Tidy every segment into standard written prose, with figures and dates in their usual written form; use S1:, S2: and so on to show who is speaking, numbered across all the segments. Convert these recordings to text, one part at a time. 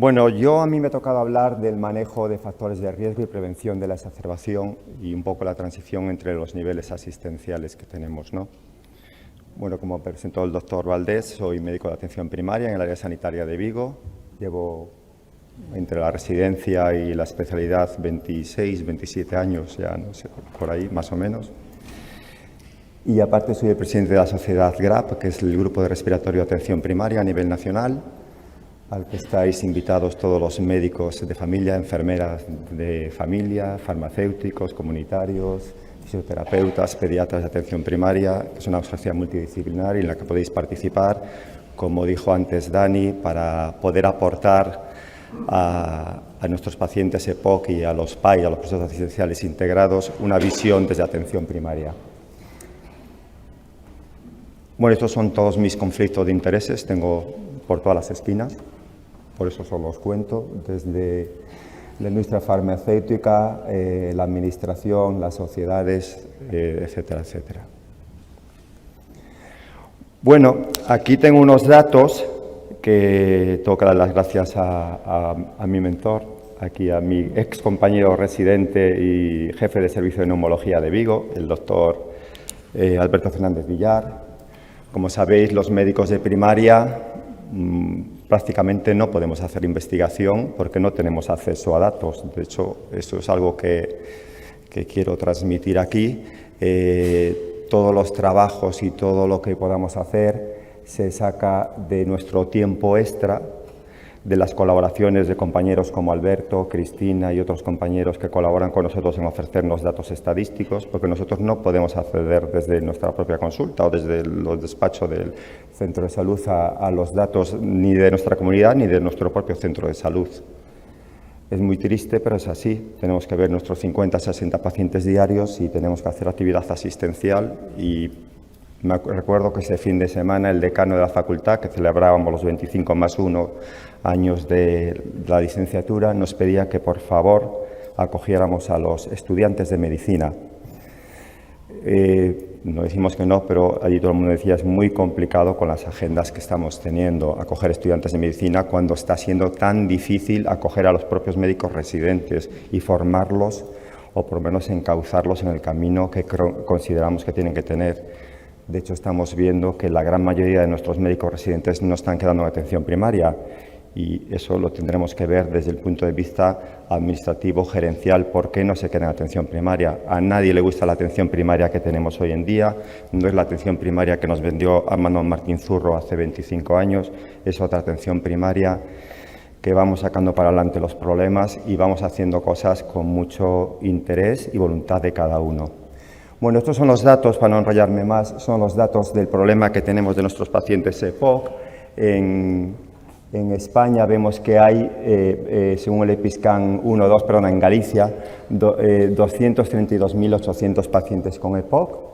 S1: Bueno, a mí me ha tocado hablar del manejo de factores de riesgo y prevención de la exacerbación y un poco la transición entre los niveles asistenciales que tenemos, ¿no? Bueno, como presentó el doctor Valdés, soy médico de atención primaria en el área sanitaria de Vigo. Llevo entre la residencia y la especialidad 26, 27 años, ya no sé, por ahí más o menos. Y aparte soy el presidente de la sociedad GRAP, que es el Grupo de Respiratorio de Atención Primaria a nivel nacional, al que estáis invitados todos los médicos de familia, enfermeras de familia, farmacéuticos, comunitarios, fisioterapeutas, pediatras de atención primaria, que es una sociedad multidisciplinar en la que podéis participar, como dijo antes Dani, para poder aportar a nuestros pacientes EPOC y a los PAI, a los procesos asistenciales integrados, una visión desde atención primaria. Bueno, estos son todos mis conflictos de intereses, tengo por todas las esquinas. Por eso solo os cuento, desde la industria farmacéutica, la administración, las sociedades, etcétera, etcétera. Bueno, aquí tengo unos datos que tengo que dar las gracias a mi mentor, aquí a mi ex compañero residente y jefe de servicio de neumología de Vigo, el doctor Alberto Fernández Villar. Como sabéis, los médicos de primaria prácticamente no podemos hacer investigación porque no tenemos acceso a datos. De hecho, eso es algo que quiero transmitir aquí. Todos los trabajos y todo lo que podamos hacer se saca de nuestro tiempo extra, de las colaboraciones de compañeros como Alberto, Cristina y otros compañeros que colaboran con nosotros en ofrecernos datos estadísticos, porque nosotros no podemos acceder desde nuestra propia consulta o desde los despachos del centro de salud a los datos ni de nuestra comunidad ni de nuestro propio centro de salud. Es muy triste, pero es así. Tenemos que ver nuestros 50, 60 pacientes diarios y tenemos que hacer actividad asistencial. Y recuerdo que ese fin de semana el decano de la facultad, que celebrábamos los 25+1 años de la licenciatura, nos pedía que por favor acogiéramos a los estudiantes de medicina. No decimos que no, pero allí todo el mundo decía es muy complicado con las agendas que estamos teniendo acoger estudiantes de medicina cuando está siendo tan difícil acoger a los propios médicos residentes y formarlos o por lo menos encauzarlos en el camino que consideramos que tienen que tener. De hecho, estamos viendo que la gran mayoría de nuestros médicos residentes no están quedando en atención primaria y eso lo tendremos que ver desde el punto de vista administrativo, gerencial, por qué no se queda en atención primaria. A nadie le gusta la atención primaria que tenemos hoy en día, no es la atención primaria que nos vendió a Manuel Martín Zurro hace 25 años, es otra atención primaria que vamos sacando para adelante los problemas y vamos haciendo cosas con mucho interés y voluntad de cada uno. Bueno, estos son los datos, para no enrollarme más, son los datos del problema que tenemos de nuestros pacientes EPOC. En España vemos que hay, según el EPISCAN en Galicia, 232.800 pacientes con EPOC,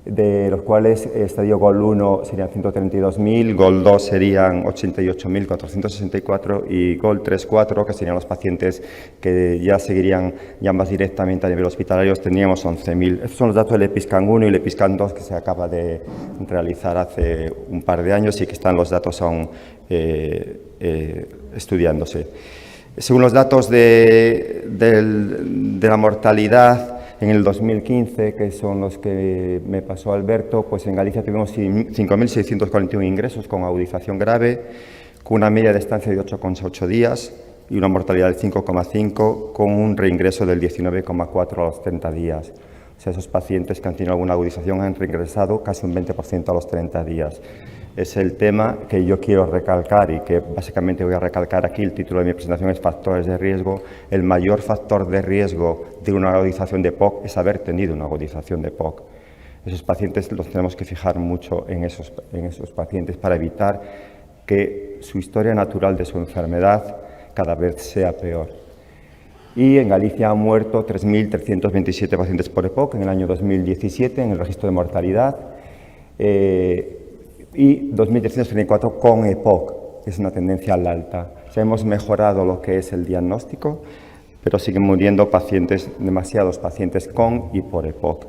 S1: de los cuales estadio GOL 1 serían 132.000, GOL 2 serían 88.464 y GOL 3-4, que serían los pacientes que ya seguirían ya más directamente a nivel hospitalario, teníamos 11.000. Estos son los datos del EPISCAN 1 y el EPISCAN 2 que se acaba de realizar hace un par de años y que están los datos aún estudiándose. Según los datos de la mortalidad, en el 2015, que son los que me pasó Alberto, pues en Galicia tuvimos 5.641 ingresos con agudización grave, con una media de estancia de 8,8 días y una mortalidad del 5,5, con un reingreso del 19,4 a los 30 días. O sea, esos pacientes que han tenido alguna agudización han reingresado casi un 20% a los 30 días. Es el tema que yo quiero recalcar y que básicamente voy a recalcar aquí. El título de mi presentación es Factores de riesgo. El mayor factor de riesgo de una agudización de POC es haber tenido una agudización de POC. Esos pacientes los tenemos que fijar mucho en esos pacientes para evitar que su historia natural de su enfermedad cada vez sea peor. Y en Galicia han muerto 3.327 pacientes por EPOC en el año 2017 en el registro de mortalidad. Y 2.334 con EPOC, que es una tendencia al alta. O sea, hemos mejorado lo que es el diagnóstico, pero siguen muriendo demasiados pacientes con y por EPOC.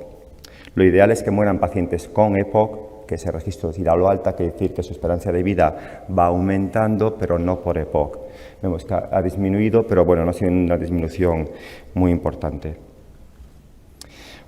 S1: Lo ideal es que mueran pacientes con EPOC, que ese registro es ir a lo alta, quiere decir que su esperanza de vida va aumentando, pero no por EPOC. Vemos que ha disminuido, pero bueno, no ha sido una disminución muy importante.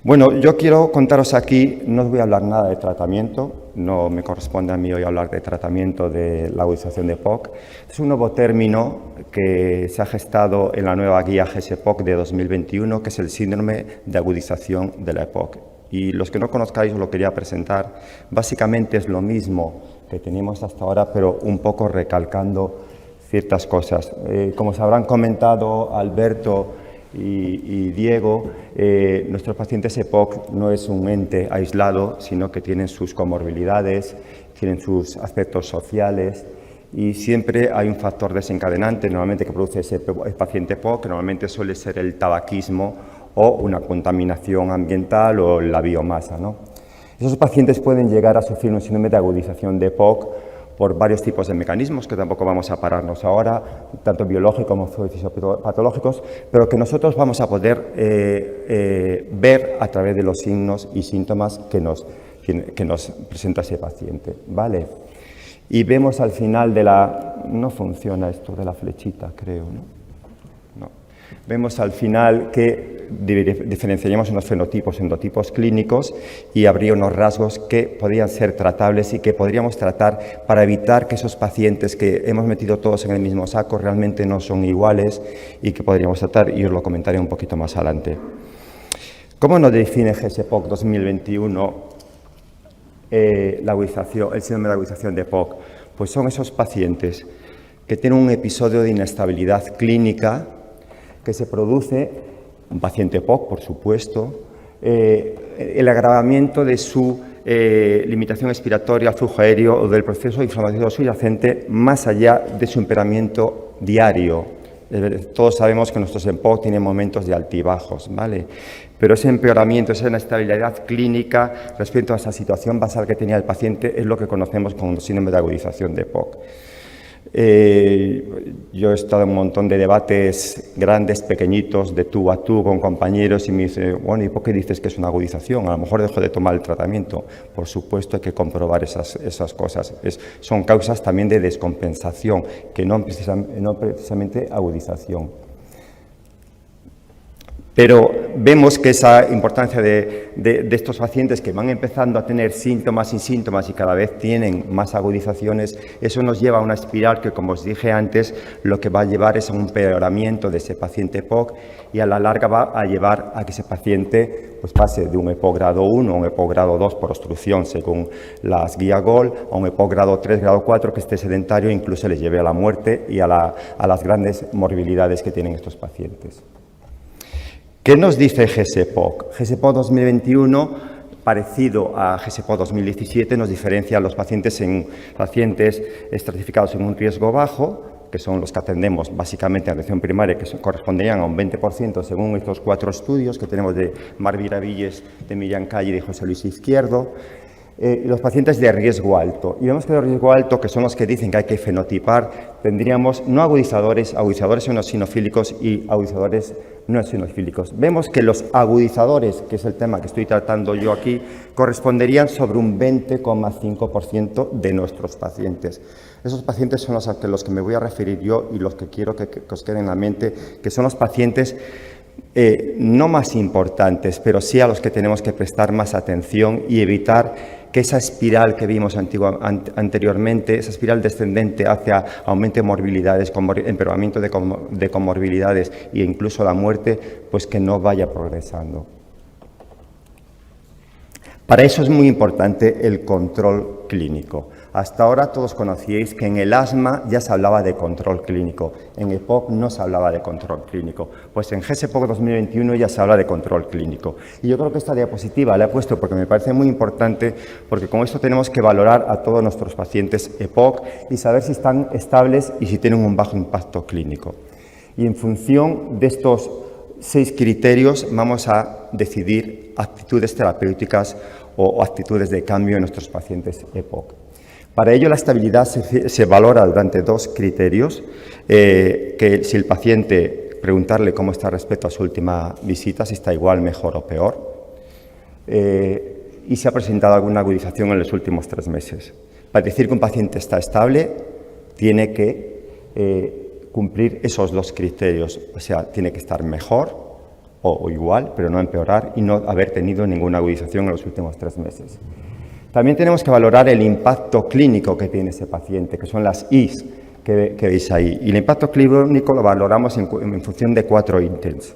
S1: Bueno, yo quiero contaros aquí, no os voy a hablar nada de tratamiento, no me corresponde a mí hoy hablar de tratamiento de la agudización de EPOC. Es un nuevo término que se ha gestado en la nueva guía GES-EPOC de 2021, que es el síndrome de agudización de la EPOC. Y los que no conozcáis os lo quería presentar. Básicamente es lo mismo que teníamos hasta ahora, pero un poco recalcando ciertas cosas. Como se habrán comentado Alberto y Diego, nuestros pacientes EPOC no es un ente aislado, sino que tienen sus comorbilidades, tienen sus aspectos sociales y siempre hay un factor desencadenante normalmente que produce ese paciente EPOC, que normalmente suele ser el tabaquismo o una contaminación ambiental o la biomasa, ¿no? Esos pacientes pueden llegar a sufrir un síndrome de agudización de EPOC por varios tipos de mecanismos, que tampoco vamos a pararnos ahora, tanto biológicos como fisiopatológicos, pero que nosotros vamos a poder ver a través de los signos y síntomas que nos presenta ese paciente, ¿vale? Y vemos al final de la... No funciona esto de la flechita, creo, ¿no? Vemos al final que diferenciaríamos unos fenotipos, endotipos clínicos y habría unos rasgos que podrían ser tratables y que podríamos tratar para evitar que esos pacientes que hemos metido todos en el mismo saco realmente no son iguales y que podríamos tratar, y os lo comentaré un poquito más adelante. ¿Cómo nos define GES-EPOC 2021 el síndrome de agudización de EPOC? Pues son esos pacientes que tienen un episodio de inestabilidad clínica que se produce, un paciente EPOC, por supuesto, el agravamiento de su limitación expiratoria, al flujo aéreo o del proceso inflamatorio subyacente más allá de su empeoramiento diario. Todos sabemos que nuestros EPOC tienen momentos de altibajos, ¿vale? Pero ese empeoramiento, esa inestabilidad clínica respecto a esa situación basal que tenía el paciente es lo que conocemos como síndrome de agudización de EPOC. Yo he estado en un montón de debates grandes, pequeñitos, de tú a tú con compañeros y me dicen, bueno, ¿y por qué dices que es una agudización? A lo mejor dejo de tomar el tratamiento. Por supuesto hay que comprobar esas cosas. Son causas también de descompensación, que no precisamente agudización. Pero vemos que esa importancia de estos pacientes que van empezando a tener síntomas y síntomas y cada vez tienen más agudizaciones, eso nos lleva a una espiral que, como os dije antes, lo que va a llevar es a un empeoramiento de ese paciente EPOC y a la larga va a llevar a que ese paciente pues, pase de un EPOC grado 1 a un EPOC grado 2 por obstrucción, según las guías GOL, a un EPOC grado 3, grado 4, que esté sedentario e incluso les lleve a la muerte y a las grandes morbilidades que tienen estos pacientes. ¿Qué nos dice GES-EPOC? GES-EPOC 2021, parecido a GES-EPOC 2017, nos diferencia a los pacientes en pacientes estratificados en un riesgo bajo, que son los que atendemos básicamente en atención primaria, que corresponderían a un 20% según estos 4 estudios que tenemos de Mar Miravilles, de Miriam Calle y de José Luis Izquierdo. Los pacientes de riesgo alto. Y vemos que de riesgo alto, que son los que dicen que hay que fenotipar, tendríamos no agudizadores eosinofílicos y agudizadores no eosinofílicos. Vemos que los agudizadores, que es el tema que estoy tratando yo aquí, corresponderían sobre un 20,5% de nuestros pacientes. Esos pacientes son a los que me voy a referir yo y los que quiero que os queden en la mente, que son los pacientes no más importantes, pero sí a los que tenemos que prestar más atención y evitar que esa espiral que vimos anteriormente, esa espiral descendente hacia aumento de morbilidades, empeoramiento de comorbilidades e incluso la muerte, pues que no vaya progresando. Para eso es muy importante el control clínico. Hasta ahora todos conocíais que en el asma ya se hablaba de control clínico, en EPOC no se hablaba de control clínico, pues en GES-EPOC 2021 ya se habla de control clínico. Y yo creo que esta diapositiva la he puesto porque me parece muy importante, porque con esto tenemos que valorar a todos nuestros pacientes EPOC y saber si están estables y si tienen un bajo impacto clínico. Y en función de estos 6 criterios vamos a decidir actitudes terapéuticas o actitudes de cambio en nuestros pacientes EPOC. Para ello, la estabilidad se valora durante 2 criterios, que si el paciente preguntarle cómo está respecto a su última visita, si está igual, mejor o peor. Y si ha presentado alguna agudización en los últimos 3 meses. Para decir que un paciente está estable, tiene que cumplir esos 2 criterios. O sea, tiene que estar mejor o igual, pero no empeorar, y no haber tenido ninguna agudización en los últimos 3 meses. También tenemos que valorar el impacto clínico que tiene ese paciente, que son las I's que veis ahí. Y el impacto clínico lo valoramos en función de 4 ítems.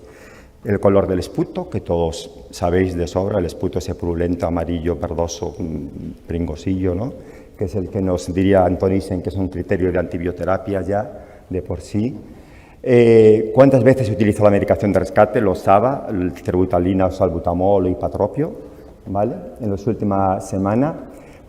S1: El color del esputo, que todos sabéis de sobra, el esputo ese purulento, amarillo, verdoso, pringosillo, ¿no? Que es el que nos diría Antonissen que es un criterio de antibioterapia ya de por sí. ¿Cuántas veces se utilizó la medicación de rescate? Los SABA, el terbutalina, salbutamol o hipatropio, ¿vale? En las últimas semanas.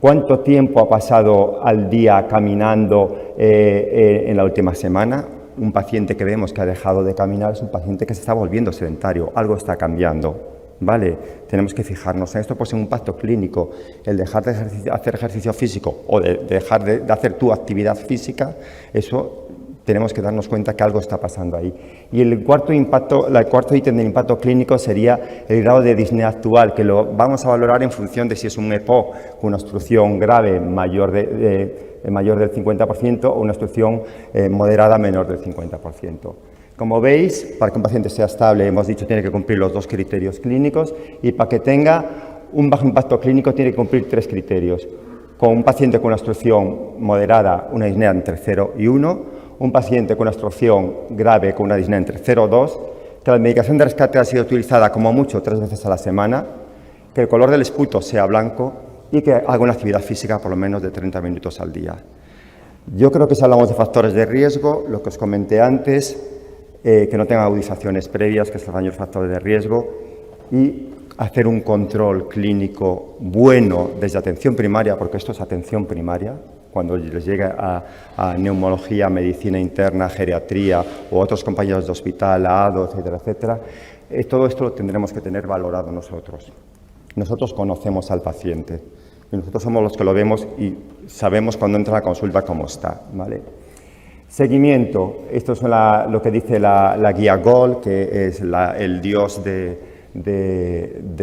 S1: ¿Cuánto tiempo ha pasado al día caminando en la última semana? Un paciente que vemos que ha dejado de caminar es un paciente que se está volviendo sedentario, algo está cambiando, ¿vale? Tenemos que fijarnos en esto, pues en un impacto clínico, el dejar de hacer ejercicio físico o dejar de hacer tu actividad física, eso tenemos que darnos cuenta que algo está pasando ahí. Y el cuarto ítem del impacto clínico sería el grado de disnea actual, que lo vamos a valorar en función de si es un EPOC con una obstrucción grave mayor del 50% o una obstrucción moderada menor del 50%. Como veis, para que un paciente sea estable, hemos dicho, tiene que cumplir los 2 criterios clínicos, y para que tenga un bajo impacto clínico tiene que cumplir 3 criterios. Con un paciente con una obstrucción moderada, una disnea entre 0 y 1, un paciente con una obstrucción grave con una disnea entre 0 y 2, que la medicación de rescate ha sido utilizada como mucho 3 veces a la semana, que el color del esputo sea blanco y que haga una actividad física por lo menos de 30 minutos al día. Yo creo que si hablamos de factores de riesgo, lo que os comenté antes, que no tengan agudizaciones previas, que es el mayor factor de riesgo, y hacer un control clínico bueno desde atención primaria, porque esto es atención primaria, cuando les llegue a neumología, medicina interna, geriatría o otros compañeros de hospital, a ADO, etcétera, etcétera. Todo esto lo tendremos que tener valorado nosotros. Nosotros conocemos al paciente y nosotros somos los que lo vemos y sabemos cuando entra a la consulta cómo está, ¿vale? Seguimiento. Esto es lo que dice la guía GOL, que es el dios de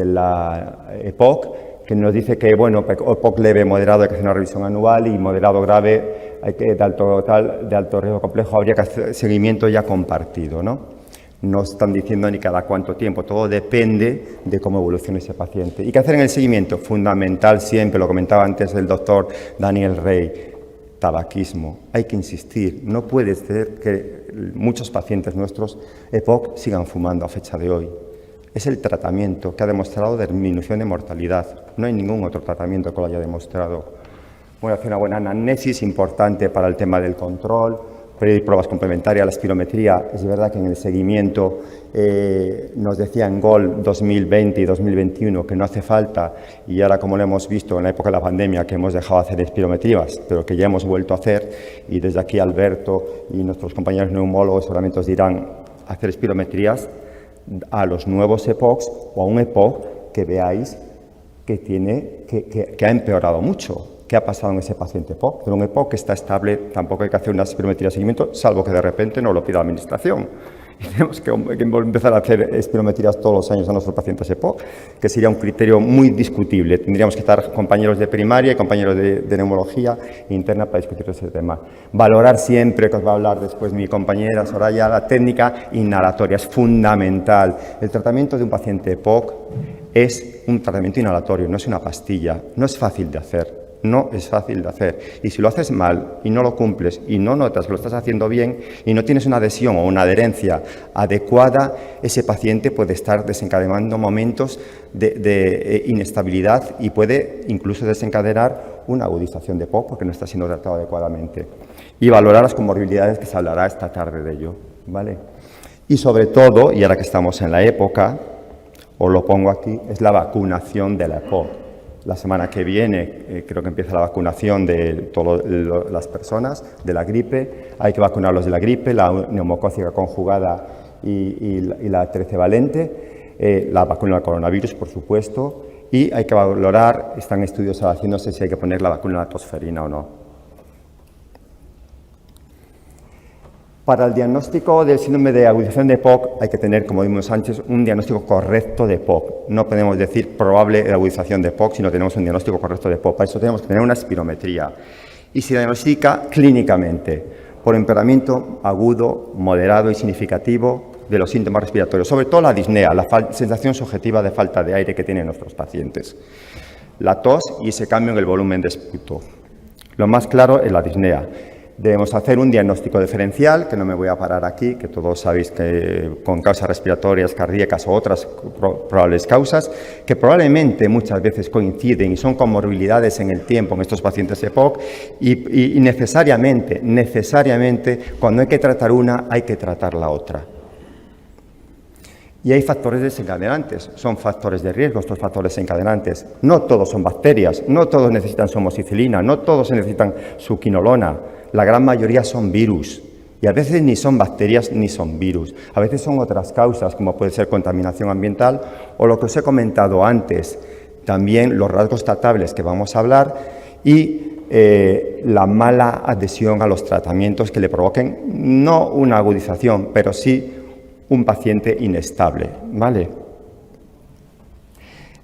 S1: la EPOC, que nos dice que, bueno, EPOC leve, moderado, hay que hacer una revisión anual, y moderado grave, de alto riesgo complejo, habría que hacer seguimiento ya compartido, ¿no? No están diciendo ni cada cuánto tiempo, todo depende de cómo evolucione ese paciente. ¿Y qué hacer en el seguimiento? Fundamental siempre, lo comentaba antes el doctor Daniel Rey, tabaquismo. Hay que insistir, no puede ser que muchos pacientes nuestros EPOC sigan fumando a fecha de hoy. Es el tratamiento que ha demostrado disminución de mortalidad. No hay ningún otro tratamiento que lo haya demostrado. Voy a hacer una buena anamnesis importante para el tema del control, pedir pruebas complementarias, la espirometría. Es verdad que en el seguimiento nos decía en GOL 2020 y 2021 que no hace falta, y ahora, como lo hemos visto en la época de la pandemia, que hemos dejado de hacer espirometrías, pero que ya hemos vuelto a hacer, y desde aquí Alberto y nuestros compañeros neumólogos seguramente os dirán hacer espirometrías a los nuevos EPOCs o a un EPOC que veáis que ha empeorado mucho. ¿Qué ha pasado en ese paciente EPOC? Pero un EPOC que está estable, tampoco hay que hacer una espirometría de seguimiento, salvo que de repente nos lo pida la administración. Y tenemos que empezar a hacer espirometrías todos los años a nuestros pacientes EPOC, que sería un criterio muy discutible. Tendríamos que estar compañeros de primaria y compañeros de neumología interna para discutir ese tema. Valorar siempre, que os va a hablar después mi compañera Soraya, la técnica inhalatoria es fundamental. El tratamiento de un paciente EPOC es un tratamiento inhalatorio, no es una pastilla, no es fácil de hacer. No es fácil de hacer, y si lo haces mal y no lo cumples y no notas que lo estás haciendo bien y no tienes una adhesión o una adherencia adecuada, ese paciente puede estar desencadenando momentos de inestabilidad y puede incluso desencadenar una agudización de EPOC porque no está siendo tratado adecuadamente. Y valorar las comorbilidades, que se hablará esta tarde de ello, ¿vale? Y sobre todo, y ahora que estamos en la época, os lo pongo aquí, es la vacunación de la EPOC. La semana que viene creo que empieza la vacunación de todas las personas de la gripe. Hay que vacunarlos de la gripe, la neumocócica conjugada y la trecevalente, la vacuna del coronavirus, por supuesto, y hay que valorar, están estudios haciéndose si hay que poner la vacuna de la tosferina o no. Para el diagnóstico del síndrome de agudización de POC hay que tener, como vimos antes, un diagnóstico correcto de POC. No podemos decir probable agudización de POC si no tenemos un diagnóstico correcto de POC. Para eso tenemos que tener una espirometría. Y se diagnostica clínicamente por empeoramiento agudo, moderado y significativo de los síntomas respiratorios, sobre todo la disnea, la sensación subjetiva de falta de aire que tienen nuestros pacientes. La tos y ese cambio en el volumen de esputo. Lo más claro es la disnea. Debemos hacer un diagnóstico diferencial, que no me voy a parar aquí, que todos sabéis que con causas respiratorias, cardíacas o otras probables causas, que probablemente muchas veces coinciden y son comorbilidades en el tiempo en estos pacientes de POC y necesariamente, cuando hay que tratar una, hay que tratar la otra. Y hay factores desencadenantes, son factores de riesgo estos factores desencadenantes. No todos son bacterias, no todos necesitan su amoxicilina, no todos necesitan su quinolona. La gran mayoría son virus y a veces ni son bacterias ni son virus. A veces son otras causas, como puede ser contaminación ambiental o lo que os he comentado antes, también los rasgos tratables que vamos a hablar y la mala adhesión a los tratamientos que le provoquen no una agudización, pero sí un paciente inestable, ¿vale?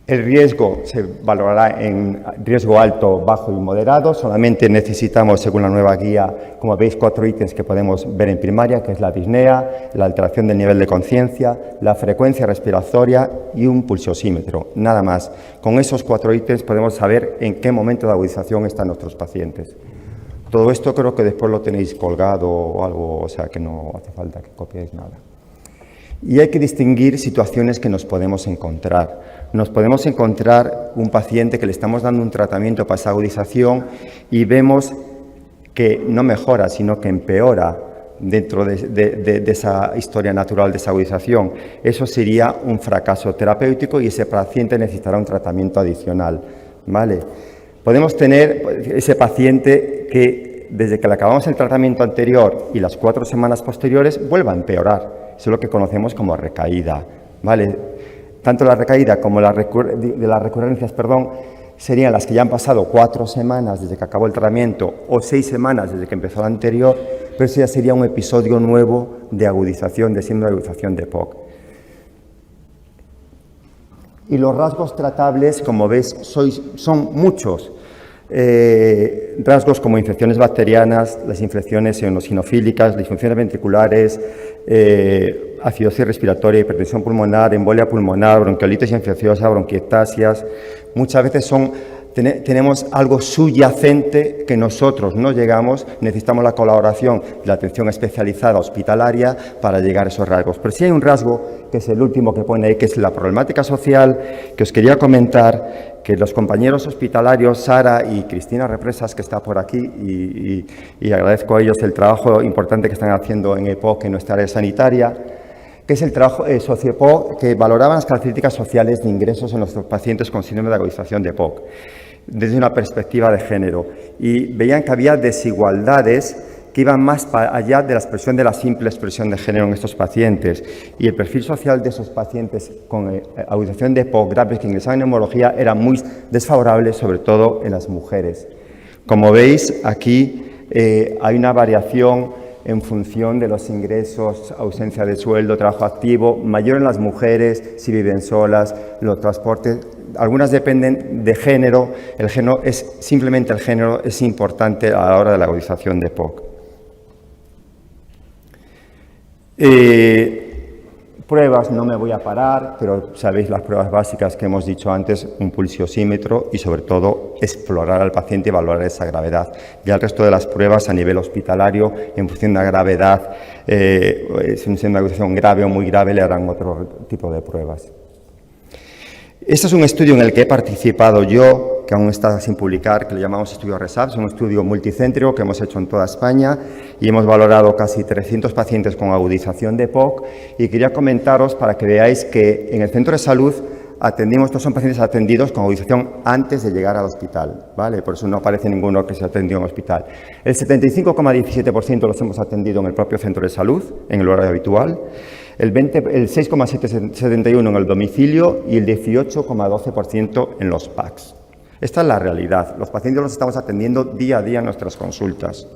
S1: El riesgo se valorará en riesgo alto, bajo y moderado. Solamente necesitamos, según la nueva guía, como veis, 4 ítems que podemos ver en primaria, que es la disnea, la alteración del nivel de conciencia, la frecuencia respiratoria y un pulsosímetro. Nada más. Con esos 4 ítems podemos saber en qué momento de agudización están nuestros pacientes. Todo esto creo que después lo tenéis colgado o algo, o sea que no hace falta que copiéis nada. Y hay que distinguir situaciones que nos podemos encontrar. Nos podemos encontrar un paciente que le estamos dando un tratamiento para esa agudización y vemos que no mejora, sino que empeora dentro de esa historia natural de esa agudización. Eso sería un fracaso terapéutico y ese paciente necesitará un tratamiento adicional, ¿vale? Podemos tener ese paciente que desde que le acabamos el tratamiento anterior y las 4 semanas posteriores vuelva a empeorar. Eso es lo que conocemos como recaída, ¿vale? Tanto la recaída como las recurrencias, serían las que ya han pasado 4 semanas desde que acabó el tratamiento o 6 semanas desde que empezó la anterior, pero eso ya sería un episodio nuevo de agudización, de síndrome de agudización de POC. Y los rasgos tratables, como ves, son muchos. Rasgos como infecciones bacterianas, las infecciones eosinofílicas, las disfunciones ventriculares, acidosis respiratoria, hipertensión pulmonar, embolia pulmonar, bronquiolitis infecciosa, bronquiectasias. Muchas veces tenemos algo subyacente que nosotros no llegamos, necesitamos la colaboración de la atención especializada hospitalaria para llegar a esos rasgos. Pero sí hay un rasgo, que es el último que pone ahí, que es la problemática social, que os quería comentar, que los compañeros hospitalarios, Sara y Cristina Represas, que está por aquí, y agradezco a ellos el trabajo importante que están haciendo en EPOC, en nuestra área sanitaria, que es el trabajo SocioPOC, que valoraban las características sociales de ingresos en los pacientes con síndrome de agudización de POC, desde una perspectiva de género, y veían que había desigualdades que iban más allá de la expresión de la simple expresión de género en estos pacientes. Y el perfil social de esos pacientes con agudización de POC graves que ingresaban en neumología era muy desfavorable, sobre todo en las mujeres. Como veis, aquí hay una variación en función de los ingresos, ausencia de sueldo, trabajo activo, mayor en las mujeres, si viven solas, los transportes. Algunas dependen de género, simplemente el género es importante a la hora de la agudización de POC. Pruebas, no me voy a parar, pero sabéis las pruebas básicas que hemos dicho antes, un pulsiosímetro y sobre todo explorar al paciente y valorar esa gravedad. Ya el resto de las pruebas a nivel hospitalario, en función de la gravedad, si es una agudización grave o muy grave, le harán otro tipo de pruebas. Este es un estudio en el que he participado yo, que aún está sin publicar, que le llamamos estudio RESAP, es un estudio multicéntrico que hemos hecho en toda España y hemos valorado casi 300 pacientes con agudización de POC y quería comentaros para que veáis que en el centro de salud estos son pacientes atendidos con agudización antes de llegar al hospital, ¿vale? Por eso no aparece ninguno que se atendió en el hospital. El 75,17% los hemos atendido en el propio centro de salud, en el horario habitual, el 6,71% en el domicilio y el 18,12% en los PACs. Esta es la realidad. Los pacientes los estamos atendiendo día a día en nuestras consultas.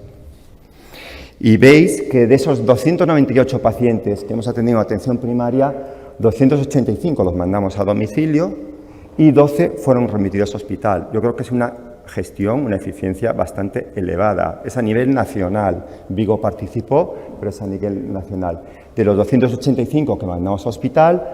S1: Y veis que de esos 298 pacientes que hemos atendido en atención primaria, 285 los mandamos a domicilio y 12 fueron remitidos a hospital. Yo creo que es una gestión, una eficiencia bastante elevada. Es a nivel nacional. Vigo participó, pero es a nivel nacional. De los 285 que mandamos a hospital,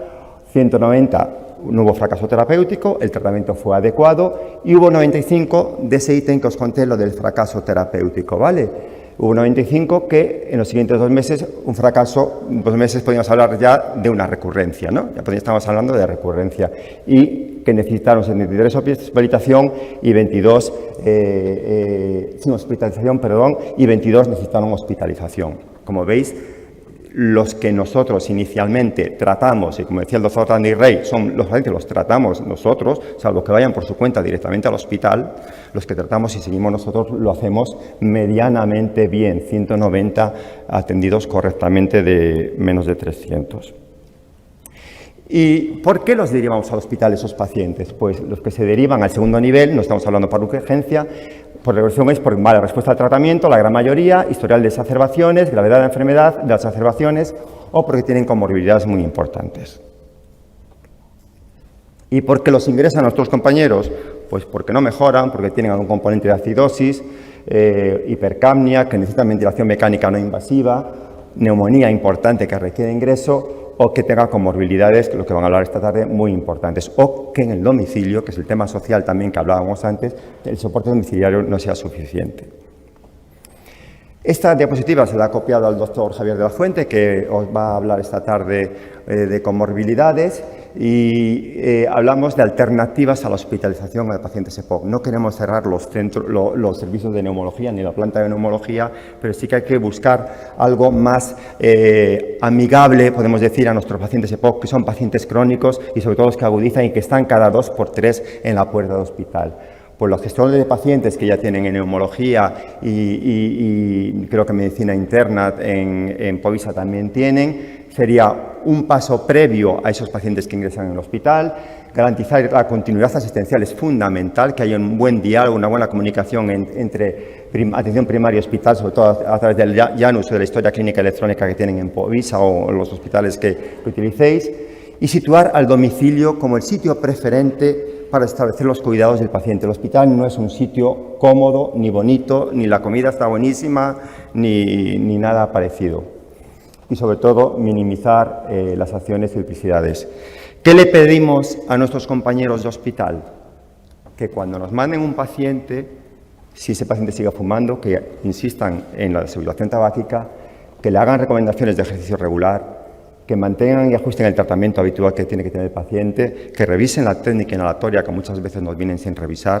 S1: 190 no hubo fracaso terapéutico, el tratamiento fue adecuado y hubo 95 de ese ítem que os conté, lo del fracaso terapéutico, ¿vale? Hubo 95 que en los siguientes 2 meses, un fracaso, 2 meses podíamos hablar ya de una recurrencia, ¿no? Ya estamos hablando de recurrencia y que necesitaron 73 hospitalización y 22, sin hospitalización, perdón, y 22 necesitaron hospitalización. Como veis, los que nosotros inicialmente tratamos, y como decía el doctor Randy Rey, son los pacientes los tratamos nosotros, salvo que vayan por su cuenta directamente al hospital, los que tratamos y seguimos nosotros lo hacemos medianamente bien, 190 atendidos correctamente de menos de 300. ¿Y por qué los derivamos al hospital esos pacientes? Pues los que se derivan al segundo nivel, no estamos hablando por urgencia, por reversión es por mala respuesta al tratamiento, la gran mayoría, historial de exacerbaciones, gravedad de la enfermedad, de las exacerbaciones o porque tienen comorbilidades muy importantes. ¿Y por qué los ingresan nuestros compañeros? Pues porque no mejoran, porque tienen algún componente de acidosis, hipercapnia, que necesitan ventilación mecánica no invasiva, neumonía importante que requiere ingreso, o que tenga comorbilidades, que es lo que van a hablar esta tarde, muy importantes, o que en el domicilio, que es el tema social también que hablábamos antes, el soporte domiciliario no sea suficiente. Esta diapositiva se la ha copiado al doctor Javier de la Fuente, que os va a hablar esta tarde de comorbilidades, y hablamos de alternativas a la hospitalización de pacientes EPOC. No queremos cerrar los servicios de neumología ni la planta de neumología, pero sí que hay que buscar algo más amigable, podemos decir, a nuestros pacientes EPOC, que son pacientes crónicos y sobre todo los que agudizan y que están cada 2 por 3 en la puerta del hospital. Pues los gestores de pacientes que ya tienen en neumología y creo que medicina interna en Povisa también tienen, sería un paso previo a esos pacientes que ingresan en el hospital. Garantizar la continuidad asistencial es fundamental, que haya un buen diálogo, una buena comunicación entre atención primaria y hospital, sobre todo a través del Janus o de la historia clínica electrónica que tienen en Povisa o en los hospitales que utilicéis, y situar al domicilio como el sitio preferente para establecer los cuidados del paciente. El hospital no es un sitio cómodo, ni bonito, ni la comida está buenísima, ni nada parecido. Y sobre todo, minimizar las acciones y duplicidades. ¿Qué le pedimos a nuestros compañeros de hospital? Que cuando nos manden un paciente, si ese paciente sigue fumando, que insistan en la deshabituación tabáquica, que le hagan recomendaciones de ejercicio regular, que mantengan y ajusten el tratamiento habitual que tiene que tener el paciente, que revisen la técnica inhalatoria, que muchas veces nos vienen sin revisar,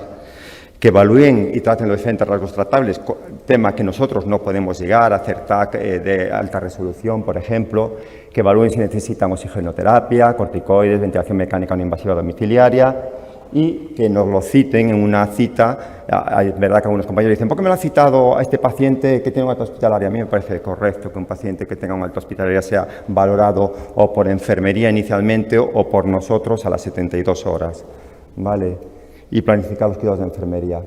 S1: que evalúen y traten los diferentes rasgos tratables, tema que nosotros no podemos llegar, a hacer TAC de alta resolución, por ejemplo, que evalúen si necesitan oxigenoterapia, corticoides, ventilación mecánica no invasiva domiciliaria, y que nos lo citen en una cita. Es verdad que algunos compañeros dicen, ¿por qué me lo han citado a este paciente que tiene un alta hospitalaria? A mí me parece correcto que un paciente que tenga un alta hospitalaria sea valorado o por enfermería inicialmente o por nosotros a las 72 horas, ¿vale? Y planificar los cuidados de enfermería.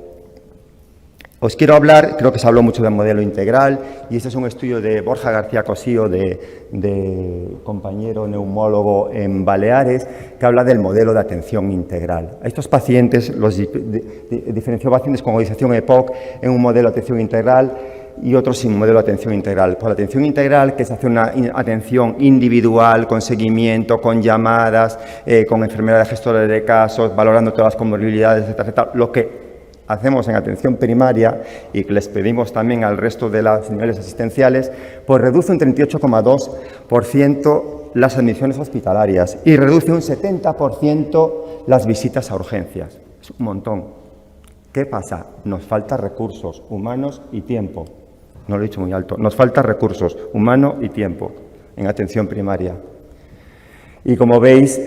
S1: Os quiero hablar, creo que se habló mucho del modelo integral, y este es un estudio de Borja García Cosío, de compañero neumólogo en Baleares, que habla del modelo de atención integral. A estos pacientes los diferenció pacientes con agudización EPOC en un modelo de atención integral y otros sin modelo de atención integral. Por la atención integral, que se hace una atención individual, con seguimiento, con llamadas, con enfermeras gestoras de casos, valorando todas las comorbilidades, etcétera, etcétera, lo que hacemos en atención primaria y que les pedimos también al resto de los niveles asistenciales, pues reduce un 38,2% las admisiones hospitalarias y reduce un 70% las visitas a urgencias. Es un montón. ¿Qué pasa? Nos falta recursos humanos y tiempo. No lo he dicho muy alto. Nos falta recursos humanos y tiempo en atención primaria. Y como veis,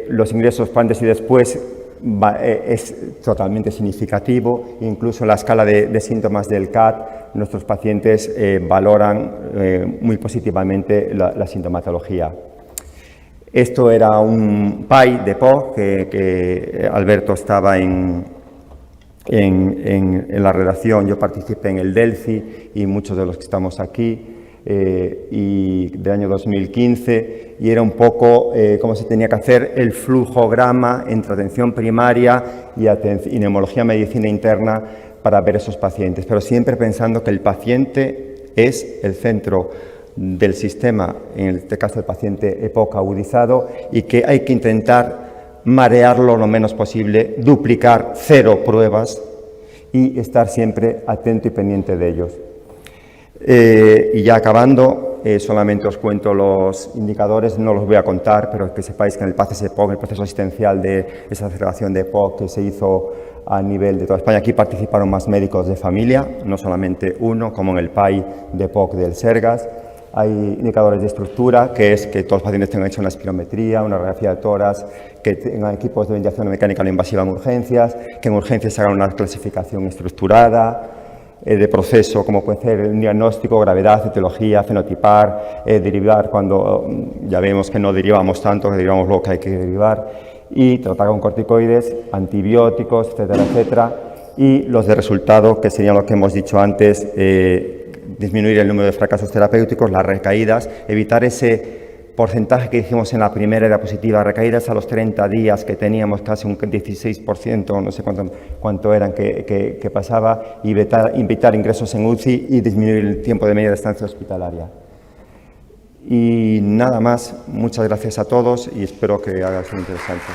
S1: los ingresos antes y después es totalmente significativo. Incluso en la escala de síntomas del CAT, nuestros pacientes valoran muy positivamente la sintomatología. Esto era un PAI de POC que Alberto estaba en en la redacción. Yo participé en el Delphi y muchos de los que estamos aquí, y del año 2015, y era un poco cómo se tenía que hacer el flujograma entre atención primaria y neumología medicina interna para ver esos pacientes, pero siempre pensando que el paciente es el centro del sistema, en este caso el paciente EPOC agudizado, y que hay que intentar marearlo lo menos posible, duplicar 0 pruebas y estar siempre atento y pendiente de ellos. Y ya acabando, solamente os cuento los indicadores, no los voy a contar, pero que sepáis que en el PACES-EPOC, el proceso asistencial de esa aceleración de EPOC que se hizo a nivel de toda España, aquí participaron más médicos de familia, no solamente uno, como en el PAI de EPOC del Sergas. Hay indicadores de estructura, que es que todos los pacientes tengan hecho una espirometría, una radiografía de tórax, que tengan equipos de ventilación mecánica no invasiva en urgencias, que en urgencias se haga una clasificación estructurada, de proceso, como puede ser un diagnóstico, gravedad, etiología, fenotipar, derivar cuando ya vemos que no derivamos tanto, que derivamos lo que hay que derivar, y tratar con corticoides, antibióticos, etcétera, etcétera. Y los de resultado, que serían lo que hemos dicho antes, disminuir el número de fracasos terapéuticos, las recaídas, evitar ese porcentaje que dijimos en la primera diapositiva, recaídas a los 30 días, que teníamos casi un 16%, no sé cuánto eran que pasaba, y evitar ingresos en UCI y disminuir el tiempo de media estancia hospitalaria. Y nada más, muchas gracias a todos y espero que haya sido interesante.